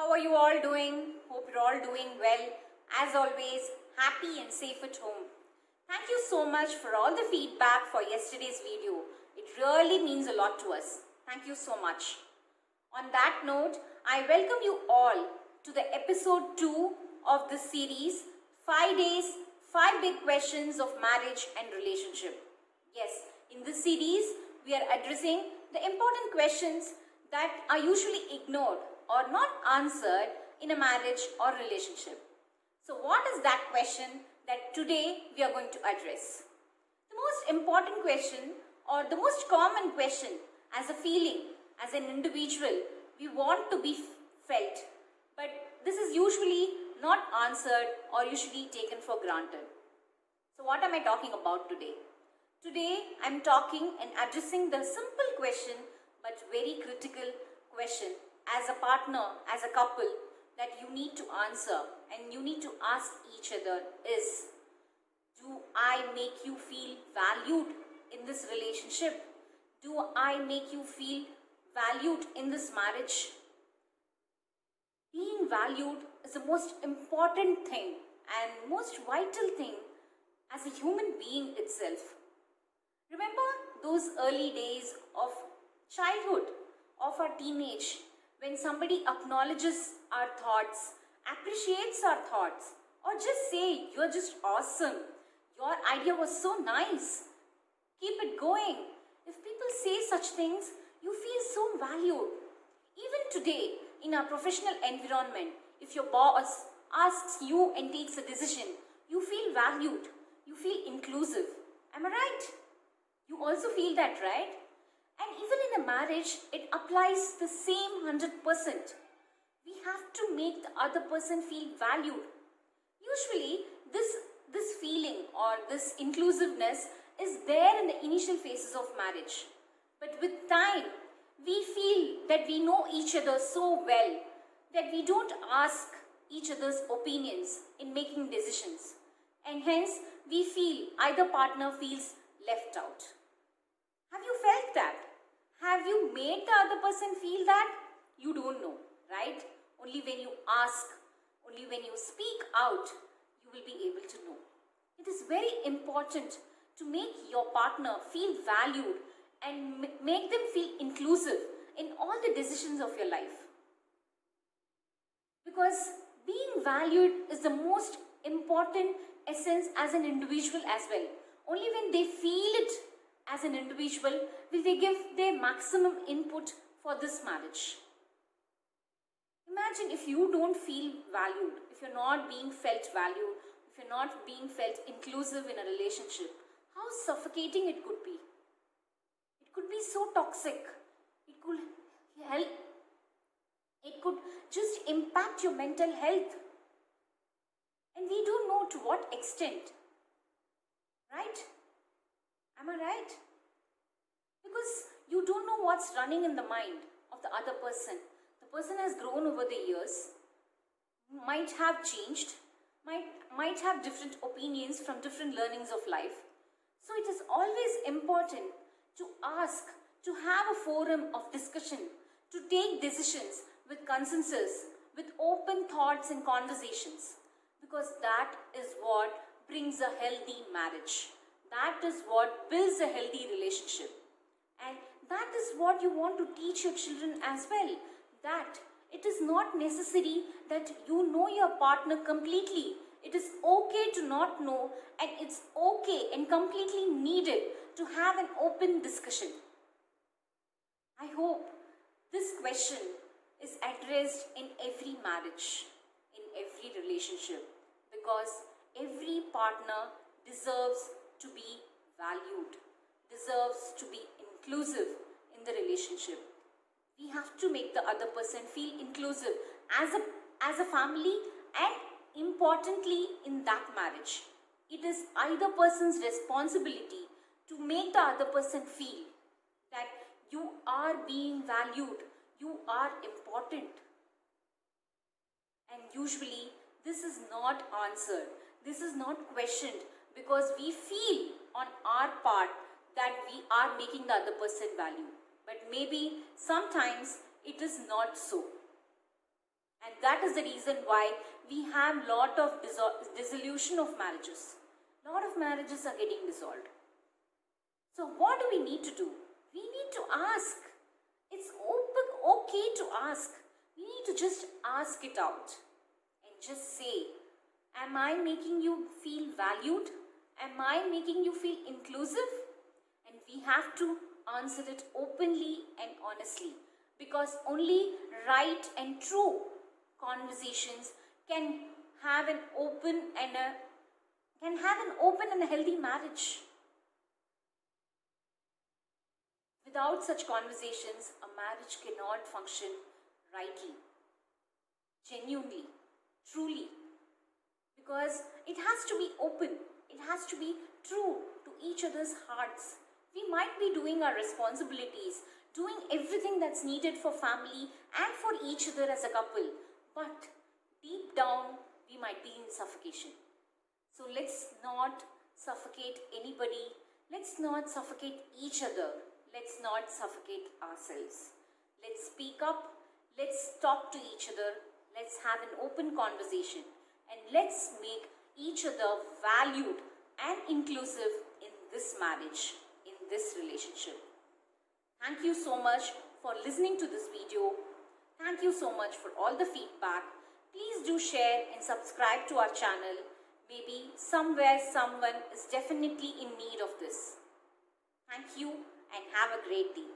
How are you all doing? Hope you're all doing well. As always, happy and safe at home. Thank you so much for all the feedback for yesterday's video. It really means a lot to us. Thank you so much. On that note, I welcome you all to the episode 2 of this series, 5 days, 5 big questions of marriage and relationship. Yes, in this series, we are addressing the important questions that are usually ignored or not answered in a marriage or relationship. So what is that question that today we are going to address? The most important question or the most common question as a feeling, as an individual, we want to be felt. But this is usually not answered or usually taken for granted. So what am I talking about today? Today I am talking and addressing the simple question but very critical question as a partner, as a couple that you need to answer and you need to ask each other is, do I make you feel valued in this relationship? Do I make you feel valued in this marriage? Being valued is the most important thing and most vital thing as a human being itself. Remember those early days of childhood, of our teenage, when somebody acknowledges our thoughts, appreciates our thoughts, or just say, you're just awesome, your idea was so nice, keep it going. If people say such things, you feel so valued. Even today, in our professional environment, if your boss asks you and takes a decision, you feel valued, you feel inclusive. Am I right? You also feel that, right? And even in a marriage, it applies the same 100%. We have to make the other person feel valued. Usually, this feeling or this inclusiveness is there in the initial phases of marriage. But with time, we feel that we know each other so well that we don't ask each other's opinions in making decisions. And hence, we feel either partner feels left out. Have you felt that? Have you made the other person feel that? You don't know, right? Only when you ask, only when you speak out, you will be able to know. It is very important to make your partner feel valued and make them feel inclusive in all the decisions of your life. Because being valued is the most important essence as an individual as well. Only when they feel it as an individual will they give their maximum input for this marriage. Imagine if you don't feel valued, if you're not being felt valued, if you're not being felt inclusive in a relationship, how suffocating it could be. It could be so toxic. It could help. It could just impact your mental health. And we don't know to what extent. Right? Am I right? Because you don't know what's running in the mind of the other person. The person has grown over the years, might have changed, might have different opinions from different learnings of life. So it is always important to ask, to have a forum of discussion, to take decisions with consensus, with open thoughts and conversations. Because that is what brings a healthy marriage. That is what builds a healthy relationship. And that is what you want to teach your children as well. That it is not necessary that you know your partner completely. It is okay to not know, and it's okay and completely needed to have an open discussion. I hope this question is addressed in every marriage, in every relationship, because every partner deserves to be valued, deserves to be inclusive in the relationship. We have to make the other person feel inclusive as a family and importantly in that marriage. It is either person's responsibility to make the other person feel that you are being valued, you are important. And usually this is not answered, this is not questioned because we feel on our part that we are making the other person value. But maybe sometimes it is not so. And that is the reason why we have lot of dissolution of marriages. Lot of marriages are getting dissolved. So what do we need to do? We need to ask. It's okay to ask. We need to just ask it out and just say, am I making you feel valued? Am I making you feel inclusive? And we have to answer it openly and honestly, because only right and true conversations can have an open and a healthy marriage. Without such conversations, a marriage cannot function rightly, genuinely, truly, because it has to be open, it has to be true to each other's hearts. We might be doing our responsibilities, doing everything that's needed for family and for each other as a couple, but deep down we might be in suffocation. So let's not suffocate anybody, let's not suffocate each other, let's not suffocate ourselves. Let's speak up, let's talk to each other, let's have an open conversation, and let's make each other valued and inclusive in this marriage, in this relationship. Thank you so much for listening to this video. Thank you so much for all the feedback. Please do share and subscribe to our channel. Maybe somewhere someone is definitely in need of this. Thank you and have a great day.